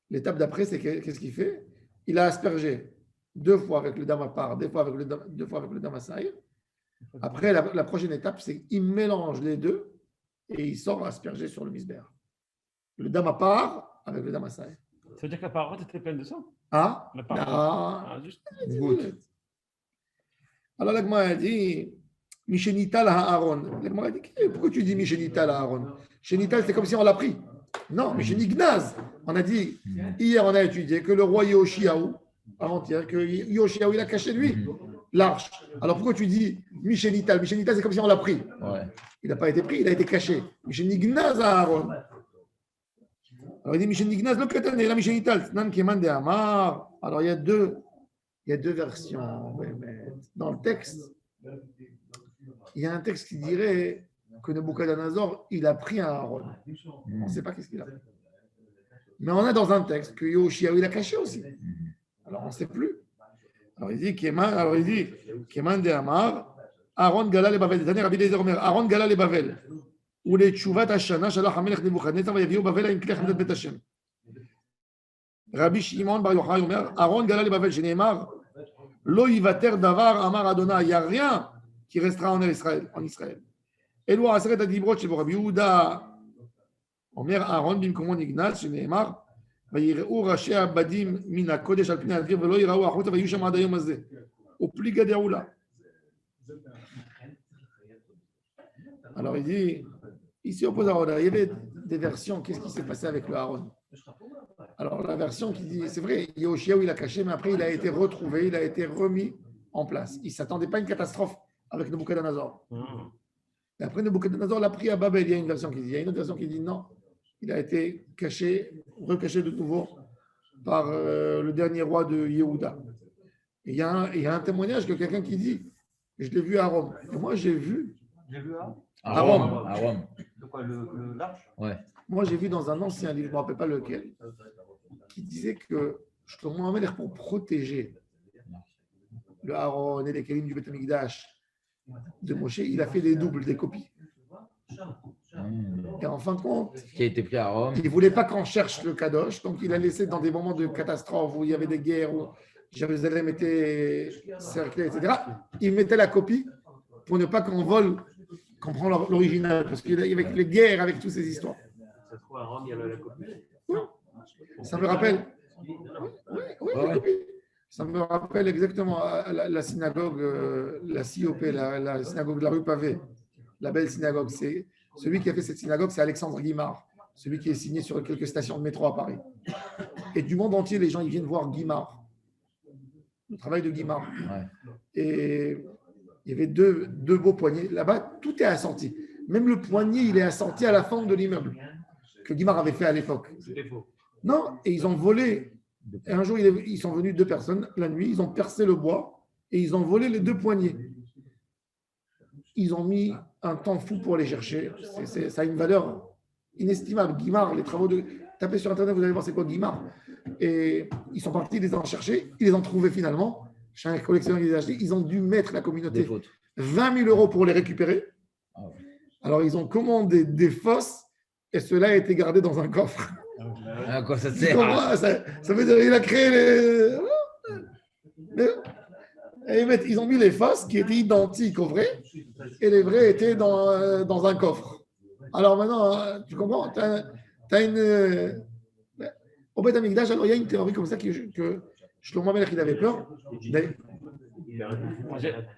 Speaker 1: l'étape d'après, c'est qu'est-ce qu'il fait? Il a aspergé 2 fois avec le damapar, 2 fois avec le damasaïr. Après, la prochaine étape, c'est qu'il mélange les deux et il sort asperger sur le misber. Le damapar avec le damasaïr.
Speaker 4: Ça veut dire que la parole était pleine de sang?
Speaker 1: Ah,
Speaker 4: La parole.
Speaker 1: ah,
Speaker 4: Juste.
Speaker 1: Alors la Gemara a dit Mishenital Aaron. La Gemara a dit pourquoi tu dis Mishenital Aaron? Shenital, c'est comme si on l'a pris. Non, Mishenignaz. On a dit, hier on a étudié que le roi Yoshiaou, avant-hier, que Yoshiaou il a caché lui l'arche. Alors pourquoi tu dis Mishenital? Mishenital, c'est comme si on l'a pris.
Speaker 3: Ouais.
Speaker 1: Il n'a pas été pris, il a été caché. Mishenignaz Aaron. Alors il dit Mishenignaz le Katan et la Mishenital. Nan Keman de Amar. Alors il y a deux versions. Dans le texte, il y a un texte qui dirait que Nebuchadnezzar, il a pris un Aaron. On ne sait pas qu'est-ce qu'il a pris. Mais on a dans un texte que Yoshiaou, il a caché aussi. Alors on ne sait plus. Alors il dit Keman de Amar, Aaron Gala le Bavel. Rabbi Eliezer Omer, Aaron Gala le Bavel. Ou les Tchouvat Hashana, Shalach HaMelech Nebuchadnezzar, Vayaviou Bavel à Imklech Hamed Bet Hashem. Rabbi Shimon Bar Yochai Omer, Aaron Gala le Bavel, Sheneemar, Lo Yivater Davar Amar Adonai. Il n'y a rien qui restera en Israël. Eloi Aseret Adibrot chez Rabbi Yehuda Omer Aaron Bimkomon Ignaz Sheneemar, ויראו ראשי הבדים מן הקודש על פני הדביר ולא יראו החוצה ויהיו שם עד היום הזה. ופליגה דעולה. Alors il dit, ici au Posaroda, il y avait des versions, qu'est-ce qui s'est passé avec le Aaron? Alors la version qui dit, c'est vrai, Yoshiaou il a caché, mais après il a été retrouvé, il a été remis en place. Il ne s'attendait pas à une catastrophe avec Nebuchadnezzar. Et après Nebuchadnezzar l'a pris à Babel, il y a une version qui dit, il y a une autre version qui dit non, il a été caché, recaché de nouveau par le dernier roi de Yehuda. Et il y a un témoignage de quelqu'un qui dit, je l'ai vu à Rome. Et moi j'ai vu
Speaker 3: À Rome.
Speaker 5: De quoi, l'arche?
Speaker 3: Ouais.
Speaker 1: Moi, j'ai vu dans un ancien livre, je ne me rappelle pas lequel, qui disait que Shlomo HaMelech, pour protéger le Aaron et les Kélim du Beth Amikdash de Moshe, il a fait des doubles, des copies. Et en fin de compte,
Speaker 3: Qui a été pris à Rome.
Speaker 1: il ne voulait pas qu'on cherche le Kadosh, donc il a laissé dans des moments de catastrophe où il y avait des guerres, où Jérusalem était cerclée, etc. Il mettait la copie pour ne pas qu'on vole, qu'on prend l'original, parce qu'il y avait les guerres avec toutes ces histoires.
Speaker 2: Ça se trouve à Rome, il y a la copie.
Speaker 1: Oui. Ça me rappelle. Oui, la copie. Ça me rappelle exactement la synagogue, la CIOP, la synagogue de la rue Pavée, la belle synagogue. C'est celui qui a fait cette synagogue, c'est Alexandre Guimard, celui qui est signé sur quelques stations de métro à Paris. Et du monde entier, les gens ils viennent voir Guimard, le travail de Guimard.
Speaker 3: Ouais.
Speaker 1: Et il y avait deux beaux poignets. Là-bas, tout est assorti. Même le poignet, il est assorti à la forme de l'immeuble que Guimard avait fait à l'époque.
Speaker 2: C'était faux.
Speaker 1: Non, et ils ont volé. Et un jour, ils sont venus 2 personnes la nuit, ils ont percé le bois et ils ont volé les 2 poignets. Ils ont mis un temps fou pour les chercher. Ça a une valeur inestimable. Guimard, les travaux de. Tapez sur Internet, vous allez voir c'est quoi Guimard. Et ils sont partis, ils les ont cherchés, ils les ont trouvés finalement. Chez un collectionneur qui les a achetés, ils ont dû mettre la communauté 20 000 € pour les récupérer. Alors, ils ont commandé des fosses et cela a été gardé dans un coffre.
Speaker 3: À quoi ça te
Speaker 1: Tu
Speaker 3: sert?
Speaker 1: comprends? Ça veut dire qu'il a créé ils ont mis les fosses qui étaient identiques aux vraies et les vrais étaient dans un coffre. Alors maintenant, tu comprends? Tu as une. Au Beth Amikdash, alors il y a une théorie comme ça que Shlomo Melech il avait peur.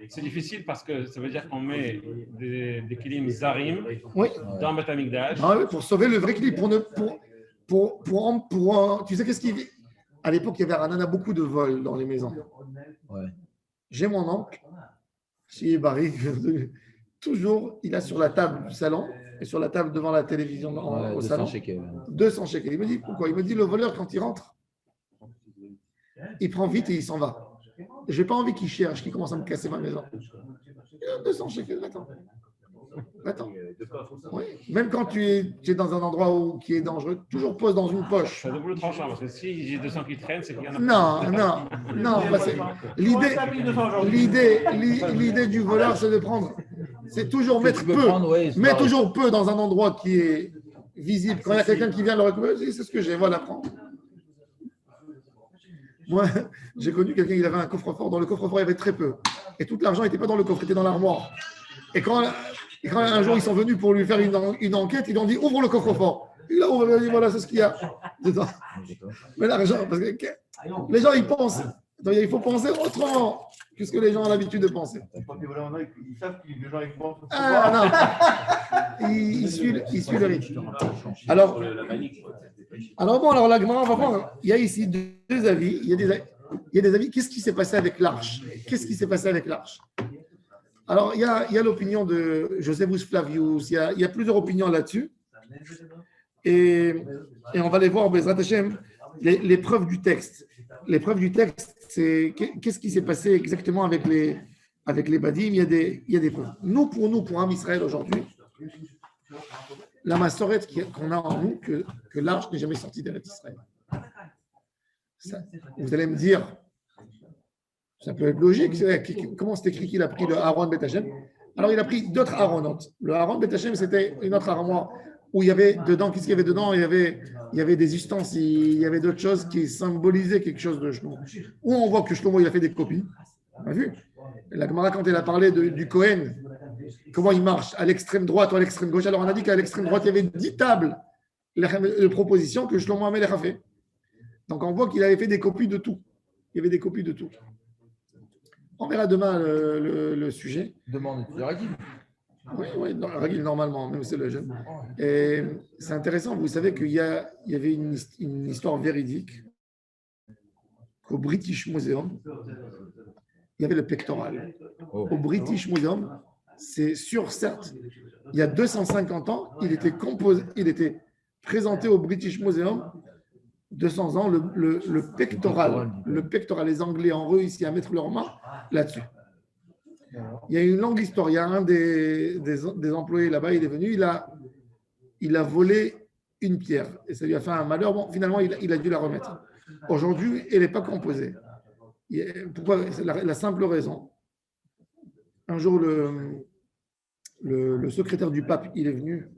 Speaker 4: C'est difficile parce que ça veut dire qu'on met des kilim zarim
Speaker 1: Oui.
Speaker 4: dans Beth Amikdash.
Speaker 1: Ah oui, pour sauver le vrai kilim, tu sais qu'est-ce qu'il dit? À l'époque, il y avait beaucoup de vols dans les maisons.
Speaker 3: Ouais.
Speaker 1: J'ai mon oncle, chez Barry, toujours, il a sur la table du salon et sur la table devant la télévision au
Speaker 3: 200
Speaker 1: salon,
Speaker 3: shekels.
Speaker 1: 200 shekels. Il me dit pourquoi? Il me dit le voleur, quand il rentre, il prend vite et il s'en va. Je n'ai pas envie qu'il cherche, qu'il commence à me casser ma maison. Il a 200 shekels, attends. Oui. Même quand tu es dans un endroit qui est dangereux, toujours pose dans une poche.
Speaker 4: C'est double tranchant parce que si j'ai 200 qui traînent, c'est qu'il y en a.
Speaker 1: Non. L'idée du voleur, c'est de prendre. C'est toujours mettre peu. Mets toujours peu dans un endroit qui est visible. Quand il y a quelqu'un qui vient le récupérer, c'est ce que j'ai, voilà, prends. Moi, j'ai connu quelqu'un qui avait un coffre-fort. Dans le coffre-fort, il y avait très peu. Et tout l'argent n'était pas dans le coffre, il était dans l'armoire. Et quand un jour ils sont venus pour lui faire une enquête, ils lui ont dit ouvre le coffre-fort. Il a ouvert, il a dit voilà, c'est ce qu'il y a dedans. Mais l'argent, parce que les gens ils pensent. Il faut penser autrement que ce que les gens ont l'habitude de penser.
Speaker 5: Ils savent que les gens ils pensent.
Speaker 1: Ah non, il suit le rythme. Alors la Gemara va voir. Il y a ici deux avis. Il y a des avis. Qu'est-ce qui s'est passé avec l'arche? Alors, il y a l'opinion de Josephus Flavius, il y a plusieurs opinions là-dessus. Et on va les voir, Bezrat Hashem, les preuves du texte. Les preuves du texte, c'est qu'est-ce qui s'est passé exactement avec les Badim. Il y a des preuves. Pour Am Israël aujourd'hui, la massorette qu'on a en nous, que l'arche n'est jamais sortie d'Eretz Israël. Vous allez me dire, ça peut être logique. Comment c'est écrit qu'il a pris le Aaron Bet Hashem? Alors, il a pris d'autres Aaronotes. Le Aaron Bet Hashem, c'était une autre armoire où il y avait dedans, qu'est-ce qu'il y avait dedans? Il y avait des ustensiles, il y avait d'autres choses qui symbolisaient quelque chose de Shlomo. Où on voit que Shlomo, il a fait des copies. On a vu? La Gemara, quand elle a parlé du Kohen, comment il marche à l'extrême droite ou à l'extrême gauche. Alors, on a dit qu'à l'extrême droite, il y avait 10 tables de propositions que Shlomo Amelech a fait. Donc, on voit qu'il avait fait des copies de tout. Il y avait des copies de tout. On verra demain le sujet.
Speaker 3: Demande de Ragil.
Speaker 1: Oui, Ragil, normalement, même c'est le jeune. Et c'est intéressant, vous savez qu'il y avait une histoire véridique qu'au British Museum, il y avait le pectoral. Au British Museum, c'est sûr, certes, il y a 250 ans, il était présenté au British Museum. 200 ans, le pectoral, les Anglais ont réussi à mettre leurs mains là-dessus. Il y a une longue histoire. Il y a un des employés là-bas, il est venu, il a volé une pierre et ça lui a fait un malheur. Bon, finalement, il a dû la remettre. Aujourd'hui, elle n'est pas composée. Pourquoi? C'est la simple raison. Un jour, le secrétaire du pape, il est venu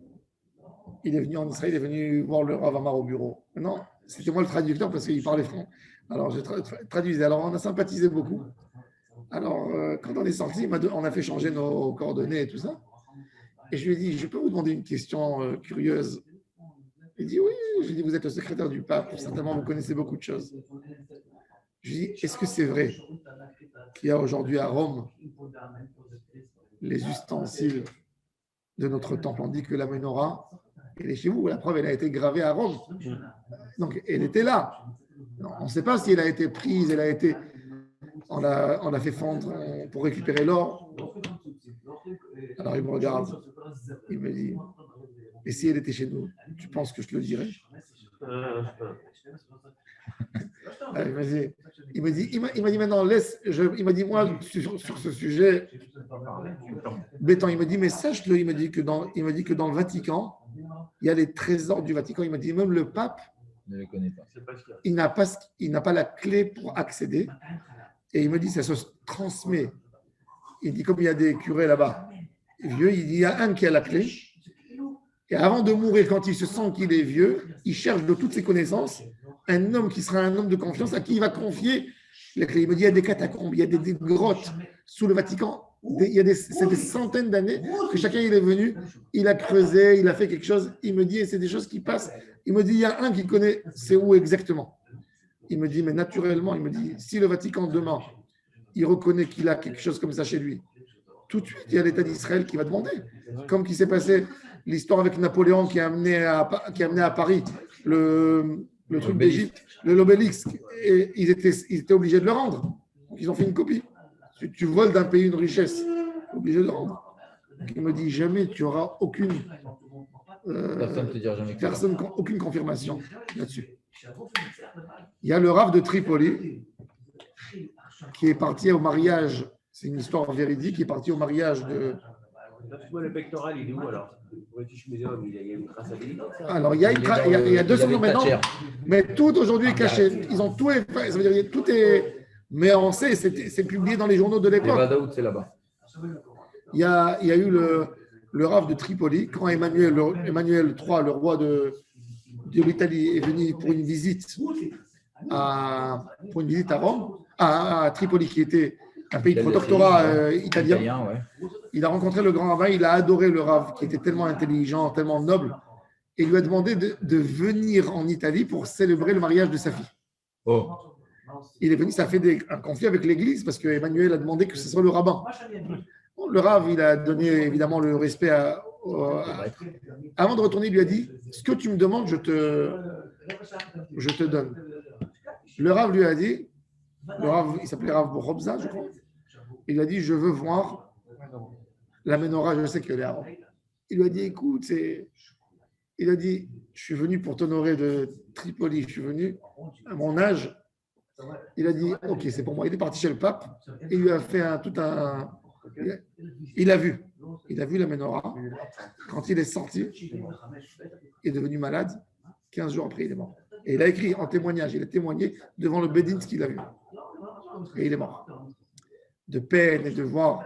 Speaker 1: en Israël, il est venu voir le Rav Amar au bureau. Non, c'était moi le traducteur parce qu'il parlait français. Alors, je traduisais. Alors, on a sympathisé beaucoup. Alors, quand on est sorti, on a fait changer nos coordonnées et tout ça. Et je lui ai dit, je peux vous demander une question curieuse? Il dit, oui. Je lui ai dit, vous êtes le secrétaire du pape, certainement vous connaissez beaucoup de choses. Je lui ai dit, est-ce que c'est vrai qu'il y a aujourd'hui à Rome les ustensiles de notre temple? On dit que la menorah, elle est chez vous. La preuve, elle a été gravée à Rome. Donc, elle était là. On ne sait pas si elle a été prise, on l'a fait fondre pour récupérer l'or. Alors, il me regarde. Il me dit, et si elle était chez nous, tu penses que je te le dirais? Il m'a dit maintenant, il m'a dit, moi, sur ce sujet, béton, il m'a dit, mais sache-le, il m'a dit que dans le Vatican, il y a les trésors du Vatican. Il m'a dit, même le pape,
Speaker 3: ne les connaît pas.
Speaker 1: Il n'a pas la clé pour accéder. Et il me dit, ça se transmet. Il dit, comme il y a des curés là-bas, vieux, il y a un qui a la clé. Et avant de mourir, quand il se sent qu'il est vieux, il cherche de toutes ses connaissances un homme qui sera un homme de confiance à qui il va confier les clés. Il me dit, il y a des catacombes, il y a des grottes sous le Vatican. C'est des centaines d'années que chacun il est venu, il a creusé, il a fait quelque chose. Il me dit, et c'est des choses qui passent. Il me dit, il y a un qui connaît c'est où exactement. Il me dit, mais naturellement, il me dit, si le Vatican demain, il reconnaît qu'il a quelque chose comme ça chez lui, tout de suite, il y a l'État d'Israël qui va demander. Comme qui s'est passé l'histoire avec Napoléon qui a amené à Paris le truc d'Égypte, l'obélisque, et ils étaient obligés de le rendre. Donc, ils ont fait une copie. Si tu voles d'un pays une richesse, tu es obligé de le rendre. Donc, il me dit, jamais tu n'auras aucune...
Speaker 3: Personne ne te dira jamais.
Speaker 1: Aucune confirmation là-dessus. Il y a le Rav de Tripoli qui est parti au mariage, c'est une histoire véridique, qui est parti au mariage de...
Speaker 2: Le pectoral, il est où alors? Il y a une traçabilité.
Speaker 1: Alors, il y a 200 ans maintenant, mais tout aujourd'hui est caché. Ils ont tout, ça veut dire tout est... Mais on sait, c'est publié dans les journaux de l'époque.
Speaker 3: C'est là-bas.
Speaker 1: Il y a eu le Rav de Tripoli, quand Emmanuel III, le roi de l'Italie, est venu pour une visite à Rome, à Tripoli, qui était un pays de protectorat italien.
Speaker 3: Ouais.
Speaker 1: Il a rencontré le grand rabbin, il a adoré le Rav, qui était tellement intelligent, tellement noble, et il lui a demandé de venir en Italie pour célébrer le mariage de sa fille.
Speaker 3: Oh.
Speaker 1: Il est venu, ça a fait un conflit avec l'Église, parce qu'Emmanuel a demandé que ce soit le rabbin. Bon, le Rav, il a donné évidemment le respect Avant de retourner, il lui a dit, ce que tu me demandes, je te donne. Le Rav lui a dit, le Rav, il s'appelait Rav Borobza, je crois. Il a dit, je veux voir la menorah, je sais qu'elle est à Rome. Il lui a dit, écoute, il a dit, je suis venu pour t'honorer de Tripoli, je suis venu à mon âge. Il a dit, ok, c'est pour moi. Il est parti chez le pape et il lui a fait il a vu la menorah. Quand il est sorti, il est devenu malade. 15 jours après, il est mort. Et il a écrit en témoignage, il a témoigné devant le Bédin ce qu'il a vu. Et il est mort. De peine et de voir.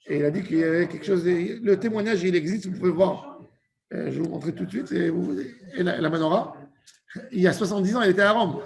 Speaker 1: Et il a dit qu'il y avait quelque chose. Le témoignage, il existe, vous pouvez voir. Je vais vous montrer tout de suite. Et la menorah, il y a 70 ans, elle était à Rome.